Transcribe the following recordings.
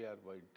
ARY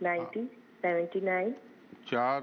1979। 4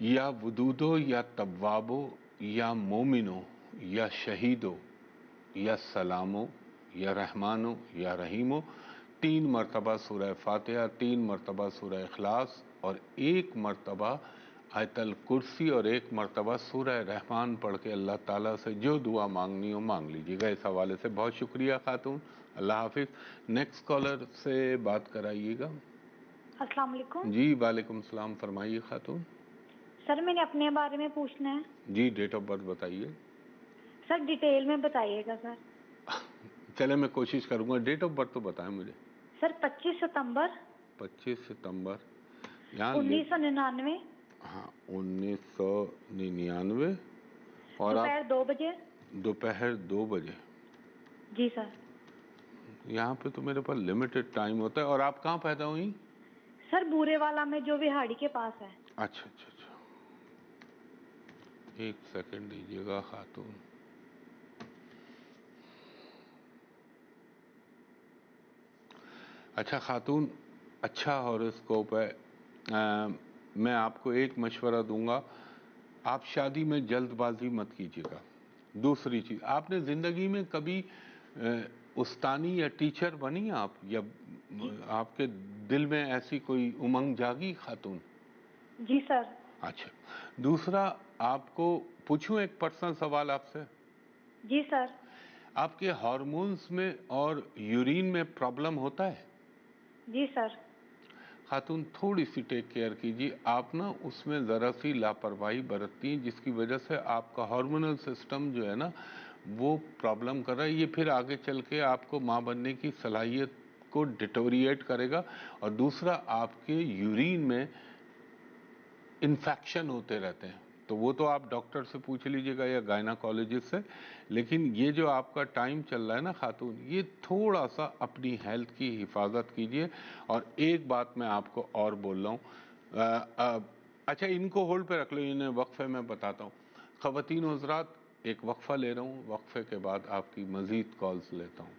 یا ودودو یا توابو یا مومنو یا شہیدو یا سلامو یا رحمانو یا رحیمو، 3 مرتبہ سورہ فاتحہ، 3 مرتبہ سورہ اخلاص اور 1 مرتبہ آیت الکرسی اور 1 مرتبہ سورہ رحمان پڑھ کے اللہ تعالیٰ سے جو دعا مانگنی ہو مانگ لیجیے گا۔ اس حوالے سے بہت شکریہ خاتون، اللہ حافظ۔ نیکسٹ کالر سے بات کرائیے گا۔ السلام علیکم۔ جی وعلیکم السلام، فرمائیے خاتون۔ سر میں نے اپنے بارے میں پوچھنا ہے۔ جی ڈیٹ آف برتھ بتائیے۔ سر ڈیٹیل میں بتائیے گا سر۔ چلے میں کوشش کروں گا، ڈیٹ آف برتھ تو بتائیں مجھے۔ سر 25 ستمبر 25 ستمبر یہاں 1999، ہاں 1999 اور دوپہر 2 بجے۔ دوپہر 2 بجے۔ جی سر۔ یہاں پہ تو میرے پاس لمیٹڈ ٹائم ہوتا ہے۔ اور آپ کہاں پیدا ہوئی؟ سر بورے والا میں جو وہاڑی کے پاس ہے۔ اچھا اچھا اچھا، ایک سیکنڈ دیجیے گا خاتون۔ اچھا خاتون، اچھا ہاروسکوپ ہے۔ میں آپ کو ایک مشورہ دوں گا، آپ شادی میں جلد بازی مت کیجیے گا۔ دوسری چیز، آپ نے زندگی میں کبھی استانی یا ٹیچر بنی آپ، یا آپ کے دل میں ایسی کوئی امنگ جاگی خاتون؟ جی سر۔ اچھا، دوسرا آپ کو پوچھوں ایک پرسنل سوال آپ سے؟ جی سر۔ آپ کے ہارمونز میں اور یورین میں پرابلم ہوتا ہے؟ جی سر۔ خاتون تھوڑی سی ٹیک کیئر کیجیے، آپ نا اس میں ذرا سی لاپرواہی برتتی ہیں، جس کی وجہ سے آپ کا ہارمونل سسٹم جو ہے نا وہ پرابلم کر رہا ہے۔ یہ پھر آگے چل کے آپ کو ماں بننے کی صلاحیت کو ڈیٹوریٹ کرے گا۔ اور دوسرا، آپ کے یورین میں انفیکشن ہوتے رہتے ہیں، تو وہ تو آپ ڈاکٹر سے پوچھ لیجئے گا یا گائناکالوجسٹ سے۔ لیکن یہ جو آپ کا ٹائم چل رہا ہے نا خاتون، یہ تھوڑا سا اپنی ہیلتھ کی حفاظت کیجئے۔ اور ایک بات میں آپ کو اور بول رہا ہوں، اچھا ان کو ہولڈ پہ رکھ لو، انہیں وقفے میں بتاتا ہوں۔ خواتین و حضرات، ایک وقفہ لے رہا ہوں، وقفے کے بعد آپ کی مزید کالز لیتا ہوں۔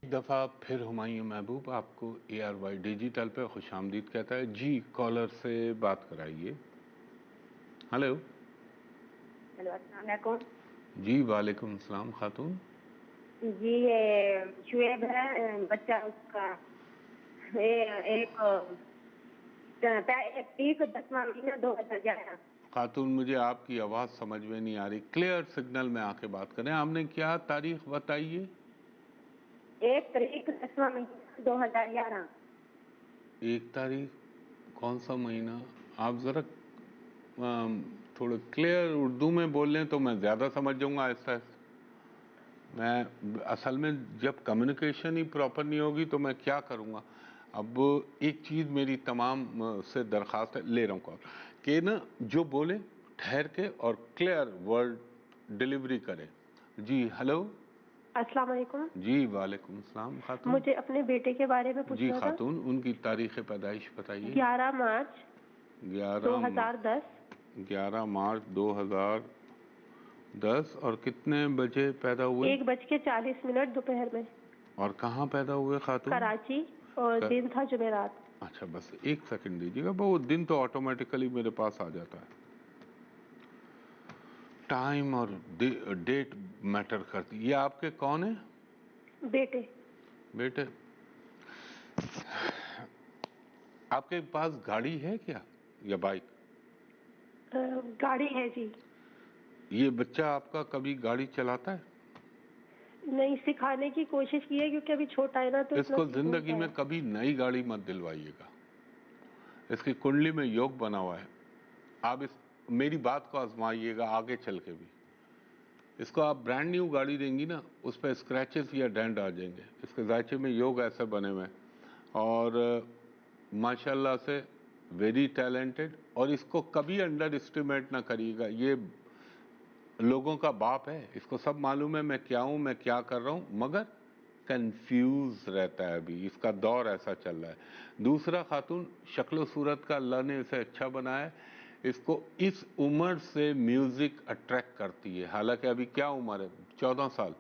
ایک دفعہ پھر ہمایوں محبوب آپ کو ARY ڈیجیٹل پہ خوش آمدید کہتا ہے۔ جی کالر سے بات کرائیے۔ ہلو۔ ہیلو، السلام علیکم۔ جی وعلیکم السلام خاتون۔ جی یہ شعیب ہے، بچہ اس کا ایک 10واں مہینہ 2011۔ خاتون مجھے آپ کی آواز سمجھ میں نہیں آ رہی، کلیئر سگنل میں آ کے بات کریں۔ آپ نے کیا تاریخ بتائیے؟ 1 تاریخ 10واں مہینہ 2011۔ 1 تاریخ کون سا مہینہ؟ آپ ذرا تھوڑا کلیئر اردو میں بول لیں تو میں زیادہ سمجھ جاؤں گا آہستہ آہستہ۔ میں اصل میں جب کمیونیکیشن ہی پراپر نہیں ہوگی تو میں کیا کروں گا۔ اب ایک چیز میری تمام سے درخواست ہے، لے رہا ہوں کال، کہ نا جو بولے ٹھہر کے اور کلیئر ورڈ ڈیلیوری کرے۔ جی ہلو۔ السلام علیکم۔ جی وعلیکم السلام خاتون۔ مجھے اپنے بیٹے کے بارے میں جی پوچھنا تھا۔ خاتون، ان کی تاریخ پیدائش بتائیے۔ 11 مارچ 2010۔ 11 مارچ 2010۔ اور کتنے بجے پیدا ہوئے؟ 1:40 دوپہر میں۔ اور کہاں پیدا ہوئے خاتون؟ کراچی، اور دن تھا جمعرات۔ اچھا بس ایک سیکنڈ دیجیے گا، وہ دن تو آٹومیٹیکلی میرے پاس آ جاتا ہے۔ ٹائم اور ڈیٹ میٹر کرتی۔ یہ آپ کے کون ہیں؟ بیٹے۔ بیٹے، آپ کے پاس گاڑی ہے کیا یا بائک؟ گاڑی ہے جی۔ یہ بچہ آپ کا کبھی گاڑی چلاتا ہے؟ نہیں، سکھانے کی کوشش کی ہے کیونکہ ابھی چھوٹا ہے نا، تو اس کو زندگی میں کبھی نئی گاڑی مت دلوائیے گا۔ اس کی کنڈلی میں یوگ بنا ہوا ہے، آپ میری بات کو آزمائیے گا آگے چل کے بھی۔ اس کو آپ برانڈ نیو گاڑی دیں گی نا، اس پہ اسکریچز یا ڈینٹ آ جائیں گے۔ اس کے ذائچے میں یوگ ایسے بنے ہوئے ہیں، اور ماشاءاللہ سے ویری ٹیلنٹڈ۔ اور اس کو کبھی انڈر اسٹیمیٹ نہ کریے گا، یہ لوگوں کا باپ ہے، اس کو سب معلوم ہے میں کیا ہوں، میں کیا کر رہا ہوں، مگر کنفیوز رہتا ہے، ابھی اس کا دور ایسا چل رہا ہے۔ دوسرا خاتون، شکل و صورت کا اللہ نے اسے اچھا بنایا ہے، اس کو اس عمر سے میوزک اٹریکٹ کرتی ہے، حالانکہ ابھی کیا عمر ہے؟ 14 سال۔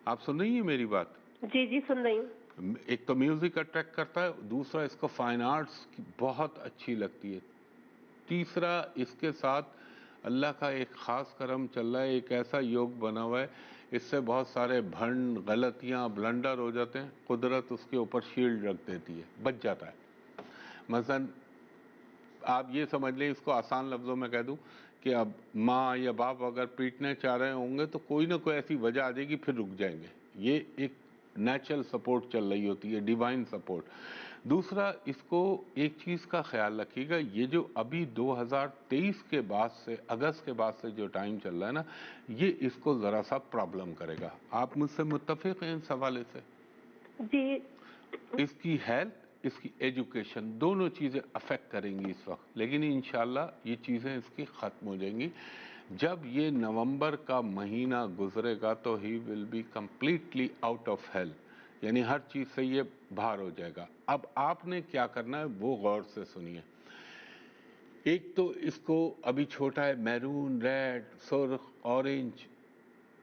آپ سن رہی ہیں میری بات؟ جی جی سن رہی ہوں۔ ایک تو میوزک اٹریکٹ کرتا ہے، دوسرا اس کو فائن آرٹس کی بہت اچھی لگتی ہے۔ تیسرا اس کے ساتھ اللہ کا ایک خاص کرم چل رہا ہے، ایک ایسا یوگ بنا ہوا ہے، اس سے بہت سارے بھنڈ، غلطیاں، بلنڈر ہو جاتے ہیں، قدرت اس کے اوپر شیلڈ رکھ دیتی ہے، بچ جاتا ہے۔ مثلا آپ یہ سمجھ لیں، اس کو آسان لفظوں میں کہہ دوں کہ اب ماں یا باپ اگر پیٹنے چاہ رہے ہوں گے تو کوئی نہ کوئی ایسی وجہ آ جائے گی، پھر رک جائیں گے۔ یہ ایک نیچرل سپورٹ چل رہی ہوتی ہے، ڈیوائن سپورٹ۔ دوسرا، اس کو ایک چیز کا خیال رکھیے گا، یہ جو ابھی 2023 کے بعد سے، اگست کے بعد سے جو ٹائم چل رہا ہے نا، یہ اس کو ذرا سا پرابلم کرے گا۔ آپ مجھ سے متفق ہیں اس حوالے سے؟ جی اس کی ہیلتھ، اس کی ایجوکیشن، دونوں چیزیں افیکٹ کریں گی اس وقت، لیکن انشاءاللہ یہ چیزیں اس کی ختم ہو جائیں گی۔ جب یہ نومبر کا مہینہ گزرے گا تو ہی will be completely out of health, یعنی ہر چیز سے یہ باہر ہو جائے گا۔ اب آپ نے کیا کرنا ہے وہ غور سے سنیے۔ ایک تو اس کو ابھی چھوٹا ہے، میرون، ریڈ، سرخ، اورنج،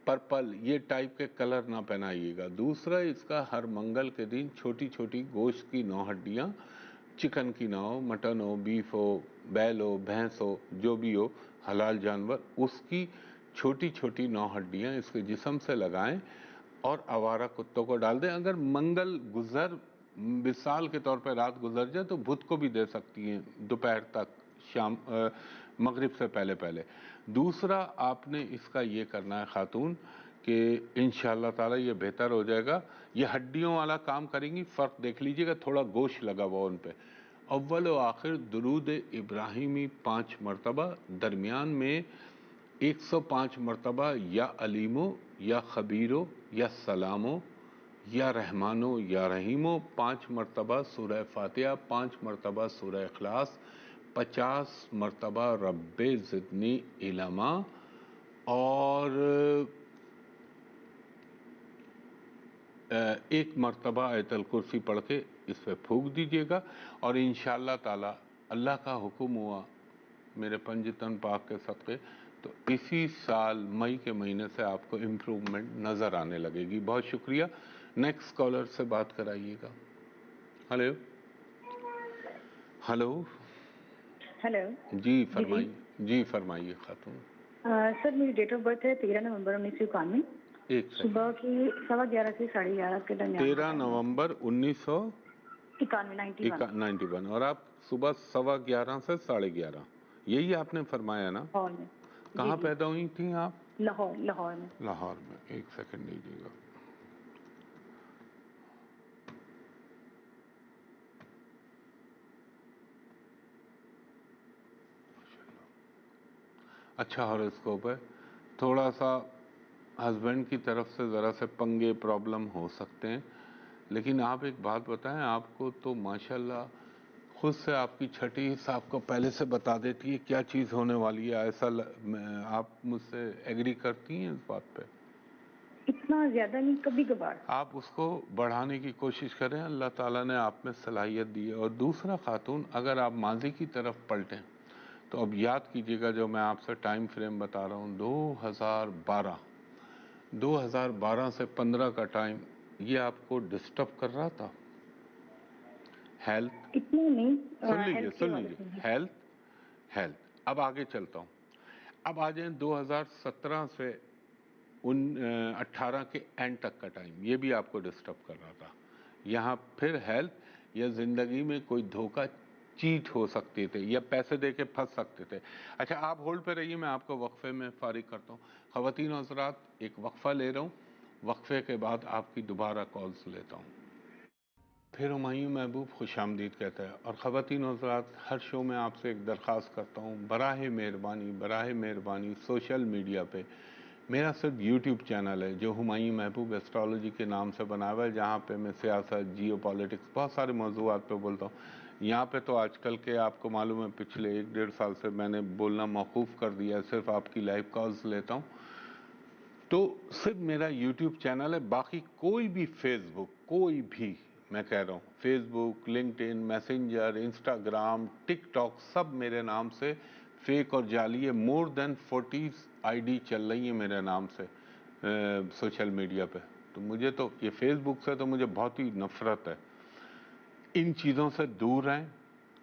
پرپل، یہ ٹائپ کے کلر نہ پہنائیے گا۔ دوسرا، اس کا ہر منگل کے دن چھوٹی چھوٹی گوشت کی 9 ہڈیاں، چکن کی نہ ہو، مٹن ہو، بیف ہو، بیل ہو، بھینس ہو، جو بھی ہو حلال جانور، اس کی چھوٹی چھوٹی 9 ہڈیاں اس کے جسم سے لگائیں اور آوارہ کتوں کو ڈال دیں۔ اگر منگل مثال کے طور پہ رات گزر جائے تو بدھ کو بھی دے سکتی ہیں دوپہر تک، شام، مغرب سے پہلے پہلے۔ دوسرا، آپ نے اس کا یہ کرنا ہے خاتون کہ انشاءاللہ تعالی یہ بہتر ہو جائے گا۔ یہ ہڈیوں والا کام کریں گی، فرق دیکھ لیجئے گا، تھوڑا گوشت لگا ہوا ان پہ۔ اول و آخر درود ابراہیمی 5 مرتبہ، درمیان میں 105 مرتبہ یا علیمو یا خبیرو یا سلامو یا رحمانو یا رحیمو، 5 مرتبہ سورہ فاتحہ، 5 مرتبہ سورہ اخلاص، 50 مرتبہ رب زدنی علما، اور 1 مرتبہ آیت الکرسی پڑھ کے اس پہ پھونک دیجئے گا، اور انشاءاللہ تعالی اللہ کا حکم ہوا میرے پنجتن پاک کے صدقے تو اسی سال مئی کے مہینے سے آپ کو امپروومنٹ نظر آنے لگے گی۔ بہت شکریہ۔ نیکسٹ کالر سے بات کرائیے گا۔ Hello hello hello. جی فرمائیے، جی فرمائیے خاتون۔ سر میری ڈیٹ آف برتھ ہے 13 نومبر 1991، ایک صبح سیکنڈ، کی 11:15 سے 11:30 کے درمیان 13 نومبر 91 1991، اور آپ صبح 11:15 سے 11:30، یہی آپ نے فرمایا نا؟ لاہور میں۔ کہاں پیدا ہوئی تھیں آپ؟ لاہور میں۔ لاہور میں۔ ایک سیکنڈ دیجیے گا۔ اچھا ہاروسکوپ ہے، تھوڑا سا ہسبینڈ کی طرف سے ذرا سے پنگے، پرابلم ہو سکتے ہیں، لیکن آپ ایک بات بتائیں، آپ کو تو ماشاءاللہ خود سے آپ کی چھٹی حصہ آپ کو پہلے سے بتا دیتی ہے کیا چیز ہونے والی ہے۔ ایسا آپ مجھ سے ایگری کرتی ہیں اس بات پہ؟ اتنا زیادہ نہیں، کبھی کبھار۔ آپ اس کو بڑھانے کی کوشش کریں، اللہ تعالیٰ نے آپ میں صلاحیت دی ہے۔ اور دوسرا خاتون، اگر آپ ماضی کی طرف پلٹیں تو اب یاد کیجئے گا جو میں آپ سے ٹائم فریم بتا رہا ہوں، 2012 سے 15 کا ٹائم، یہ آپ کو ڈسٹرب کر رہا تھا؟ ہیلتھ، اتنا نہیں، سن لیجئے ہیلتھ کے سن حوالے لیجئے، سے۔ ہیلتھ۔ اب آگے چلتا ہوں، اب آ جائیں 2017 سے 18 کے اینڈ تک کا ٹائم، یہ بھی آپ کو ڈسٹرب کر رہا تھا۔ یہاں پھر ہیلتھ، یا زندگی میں کوئی دھوکہ چیٹ ہو سکتے تھے، یا پیسے دے کے پھنس سکتے تھے۔ اچھا آپ ہولڈ پہ رہیے، میں آپ کو وقفے میں فارغ کرتا ہوں۔ خواتین و حضرات، ایک وقفہ لے رہا ہوں، وقفے کے بعد آپ کی دوبارہ کالز لیتا ہوں۔ پھر ہمایوں محبوب خوش آمدید کہتا ہے۔ اور خواتین و حضرات، ہر شو میں آپ سے ایک درخواست کرتا ہوں، براہ مہربانی سوشل میڈیا پہ میرا صرف یوٹیوب چینل ہے جو ہمایوں محبوب ایسٹرالوجی کے نام سے بنا ہوا ہے، جہاں پہ میں سیاست، جیو پالیٹکس، بہت سارے موضوعات پہ بولتا ہوں۔ یہاں پہ تو آج کل کے آپ کو معلوم ہے پچھلے 1-1.5 سال سے میں نے بولنا موقوف کر دیا ہے، صرف آپ کی لائیو کالز لیتا ہوں۔ تو صرف میرا یوٹیوب چینل ہے، باقی کوئی بھی فیس بک، کوئی بھی، میں کہہ رہا ہوں فیس بک، لنکڈ ان، میسنجر، انسٹاگرام، ٹک ٹاک، سب میرے نام سے فیک اور جعلی ہے۔ مور دین 40 آئی ڈی چل رہی ہیں میرے نام سے سوشل میڈیا پہ۔ تو مجھے تو یہ فیس بک سے تو مجھے بہت ہی نفرت ہے۔ ان چیزوں سے دور رہیں،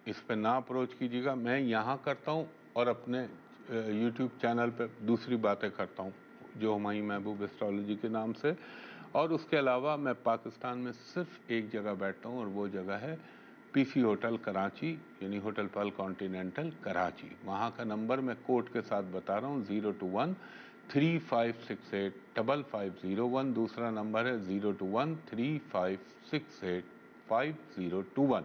اس پہ نہ اپروچ کیجیے گا. میں یہاں کرتا ہوں اور اپنے یوٹیوب چینل پہ دوسری باتیں کرتا ہوں جو ہمایوں محبوب ایسٹرالوجی کے نام سے. اور اس کے علاوہ میں پاکستان میں صرف ایک جگہ بیٹھتا ہوں اور وہ جگہ ہے پی سی ہوٹل کراچی، یعنی ہوٹل پال کانٹیننٹل کراچی. وہاں کا نمبر میں کوڈ کے ساتھ بتا رہا ہوں 021-3568-5501. دوسرا نمبر ہے 021-3568-5021.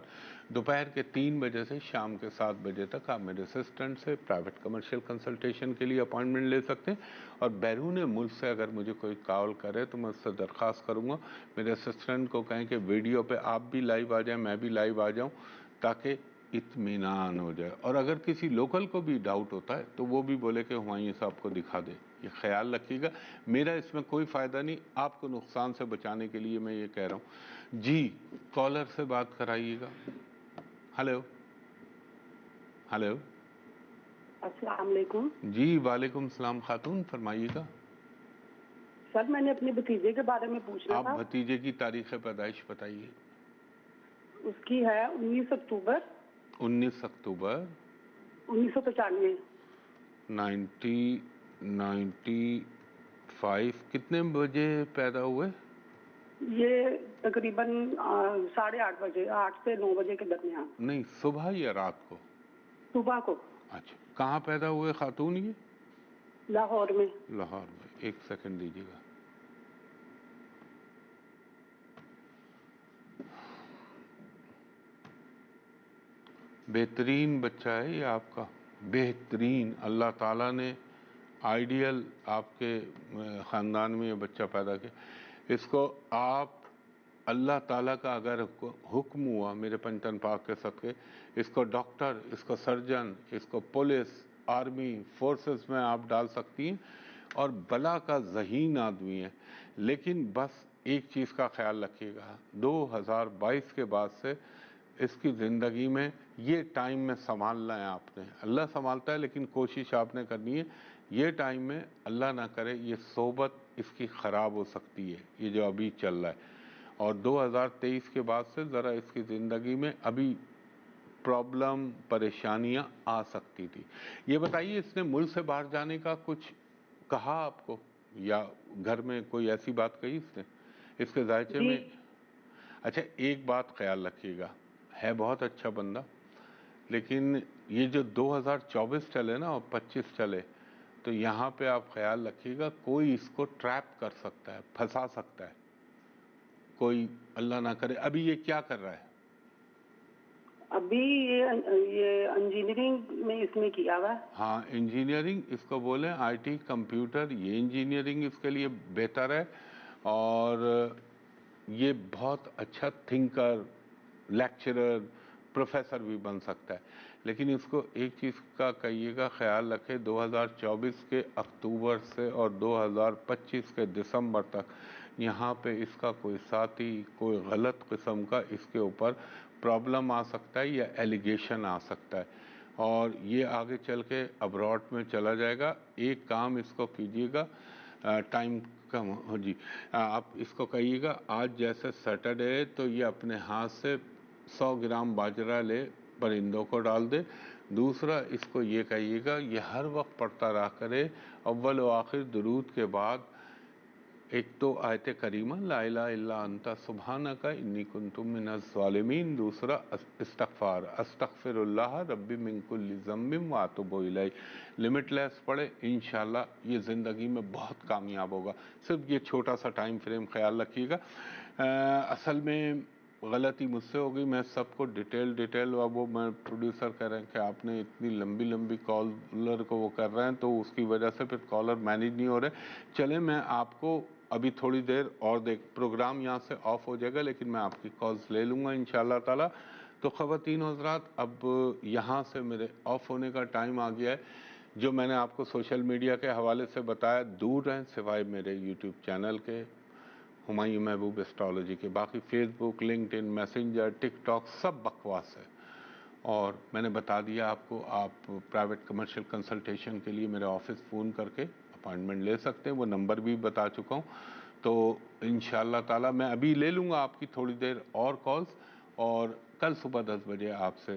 دوپہر کے 3 بجے سے شام کے 7 بجے تک آپ میرے اسسٹنٹ سے پرائیویٹ کمرشل کنسلٹیشن کے لیے اپوائنٹمنٹ لے سکتے ہیں. اور بیرون ملک سے اگر مجھے کوئی کال کرے تو میں اس سے درخواست کروں گا میرے اسسٹنٹ کو کہیں کہ ویڈیو پہ آپ بھی لائیو آ جائیں، میں بھی لائیو آ جاؤں، تاکہ اطمینان ہو جائے. اور اگر کسی لوکل کو بھی ڈاؤٹ ہوتا ہے تو وہ بھی بولے کہ ہمایوں صاحب کو دکھا دے. یہ خیال رکھیے گا، میرا اس میں کوئی فائدہ نہیں، آپ کو نقصان سے بچانے کے لیے میں یہ کہہ رہا ہوں. جی کالر سے بات کرائیے گا. Hello hello. السلام علیکم. جی وعلیکم السلام خاتون، فرمائیے گا. سر میں نے اپنے بھتیجے کے بارے میں پوچھنا آپ تھا. بھتیجے کی تاریخ پیدائش بتائیے. اس کی ہے 19 اکتوبر 1995. 1995. کتنے بجے پیدا ہوئے؟ یہ تقریباً 8:30 بجے، 8 سے 9 بجے کے درمیان. نہیں، صبح یا رات کو؟ صبح کو. اچھا، کہاں پیدا ہوئے خاتون یہ؟ لاہور میں. لاہور میں. ایک سیکنڈ دیجیے گا. بہترین بچہ ہے یہ آپ کا، بہترین. اللہ تعالیٰ نے آئیڈیل آپ کے خاندان میں یہ بچہ پیدا کیا. اس کو آپ اللہ تعالیٰ کا اگر حکم ہوا میرے پنجتن پاک کے صدقے، اس کو ڈاکٹر، اس کو سرجن، اس کو پولیس، آرمی، فورسز میں آپ ڈال سکتی ہیں. اور بلا کا ذہین آدمی ہے. لیکن بس ایک چیز کا خیال رکھیے گا، 2022 کے بعد سے اس کی زندگی میں یہ ٹائم میں سنبھالنا ہے آپ نے. اللہ سنبھالتا ہے لیکن کوشش آپ نے کرنی ہے. یہ ٹائم میں اللہ نہ کرے یہ صحبت اس کی خراب ہو سکتی ہے، یہ جو ابھی چل رہا ہے. اور 2023 کے بعد سے ذرا اس کی زندگی میں ابھی پرابلم، پریشانیاں آ سکتی تھی. یہ بتائیے اس نے ملک سے باہر جانے کا کچھ کہا آپ کو، یا گھر میں کوئی ایسی بات کہی اس نے اس کے ذائچے میں؟ اچھا ایک بات خیال رکھیے گا، ہے بہت اچھا بندہ، لیکن یہ جو 2024 چلے نا اور 25 چلے، تو یہاں پہ آپ خیال رکھیے گا کوئی اس کو ٹریپ کر سکتا ہے، پھنسا سکتا ہے کوئی، اللہ نہ کرے. ابھی یہ کیا کر رہا ہے؟ ابھی یہ انجینئرنگ میں اس نے کیا ہوا ہے. ہاں انجینئرنگ اس کو بولیں، آئی ٹی، کمپیوٹر، یہ انجینئرنگ اس کے لیے بہتر ہے. اور یہ بہت اچھا تھنکر، لیکچرر، پروفیسر بھی بن سکتا ہے. لیکن اس کو ایک چیز کا کہیے گا خیال رکھے، 2024 کے اکتوبر سے اور 2025 کے دسمبر تک یہاں پہ اس کا کوئی ساتھی، کوئی غلط قسم کا اس کے اوپر پرابلم آ سکتا ہے یا ایلیگیشن آ سکتا ہے، اور یہ آگے چل کے ابراڈ میں چلا جائے گا. ایک کام اس کو کیجیے گا، ٹائم کم ہو جی، آپ اس کو کہیے گا آج جیسے سیٹرڈے ہے تو یہ اپنے ہاتھ سے 100 گرام باجرہ لے، پرندوں کو ڈال دے. دوسرا اس کو یہ کہیے گا یہ ہر وقت پڑھتا رہا کرے اول و آخر درود کے بعد ایک تو آیت کریمہ لا الہ الا انت سبحانک انی کنت من الظالمین، دوسرا استغفار، استغفر اللہ ربی من کل ذنب واتوب الیہ. لمٹ لیس پڑھے، انشاءاللہ یہ زندگی میں بہت کامیاب ہوگا. صرف یہ چھوٹا سا ٹائم فریم خیال رکھیے گا. اصل میں غلطی مجھ سے ہو گئی، میں سب کو ڈیٹیل اب وہ میں پروڈیوسر کہہ رہے ہیں کہ آپ نے اتنی لمبی کالر کو وہ کر رہے ہیں تو اس کی وجہ سے پھر کالر مینیج نہیں ہو رہے. چلیں میں آپ کو ابھی تھوڑی دیر اور پروگرام یہاں سے آف ہو جائے گا لیکن میں آپ کی کالز لے لوں گا انشاءاللہ تعالی. تو خواتین و حضرات اب یہاں سے میرے آف ہونے کا ٹائم آ گیا ہے. جو میں نے آپ کو سوشل میڈیا کے حوالے سے بتایا دور رہیں سوائے میرے یوٹیوب چینل کے ہمایوں محبوب ایسٹرالوجی کے. باقی فیس بک، لنکڈ ان، میسنجر، ٹک ٹاک سب بکواس ہے. اور میں نے بتا دیا آپ کو، آپ پرائیویٹ کمرشل کنسلٹیشن کے لیے میرے آفس فون کر کے اپائنٹمنٹ لے سکتے ہیں، وہ نمبر بھی بتا چکا ہوں. تو انشاءاللہ تعالی میں ابھی لے لوں گا آپ کی تھوڑی دیر اور کالز، اور کل صبح 10 بجے آپ سے